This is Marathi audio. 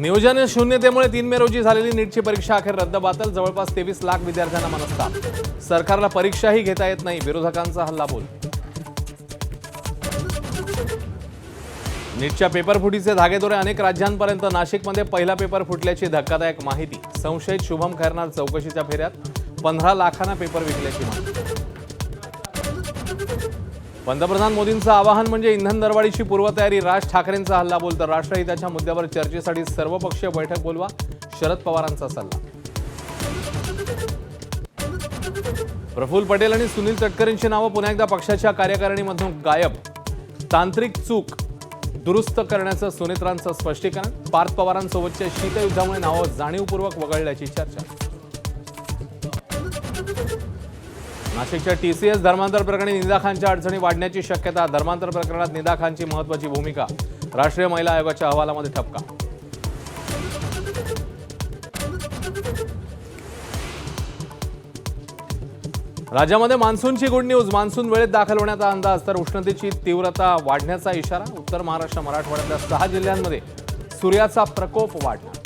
नियोजन शून्यतेमुळे 3 मे रोजी झालेली नीटची परीक्षा अखेर रद्दबातल। जवळपास 23 लाख विद्यार्थ्यांना मनस्ताप। सरकारला परीक्षाही घेता येत नाही, विरोधकांचा हल्लाबोल। नीटच्या पेपर फुटीचे धागेदोरे अनेक राज्यांपर्यंत। नाशिकमध्ये पहिला पेपर फुटल्याची धक्कादायक माहिती। संशयित शुभम खैरनार चौकशीच्या फेऱ्यात। 15 लाखांना पेपर विकल्याची माहिती। पंतप्रधान मोदींचं आवाहन म्हणजे इंधन दरवाढीची पूर्वतयारी। राज ठाकरेंचा हल्लाबोल। तर राष्ट्रहिताच्या मुद्द्यावर चर्चेसाठी सर्वपक्षीय बैठक बोलवा, शरद पवारांचा सल्ला। प्रफुल्ल पटेल आणि सुनील तटकरेंची नावं पुन्हा एकदा पक्षाच्या कार्यकारिणीमधून गायब। तांत्रिक चूक दुरुस्त करण्याचं सुनेत्रांचं स्पष्टीकरण। पार्थ पवारांसोबतच्या शीतयुद्धामुळे नावं जाणीवपूर्वक वगळल्याची चर्चा। नाशिकच्या TCS धर्मांतर प्रकरणी निदा खानच्या अडचणी वाढण्याची शक्यता। धर्मांतर प्रकरणात निदा खानची महत्त्वाची भूमिका। राष्ट्रीय महिला आयोगाच्या अहवालामध्ये ठपका। राज्यामध्ये मान्सूनची गुड न्यूज। मान्सून वेळेत दाखल होण्याचा अंदाज। तर उष्णतेची तीव्रता वाढण्याचा इशारा। उत्तर महाराष्ट्र मराठवाड्यातल्या 6 जिल्ह्यांमध्ये सूर्याचा प्रकोप वाढणार।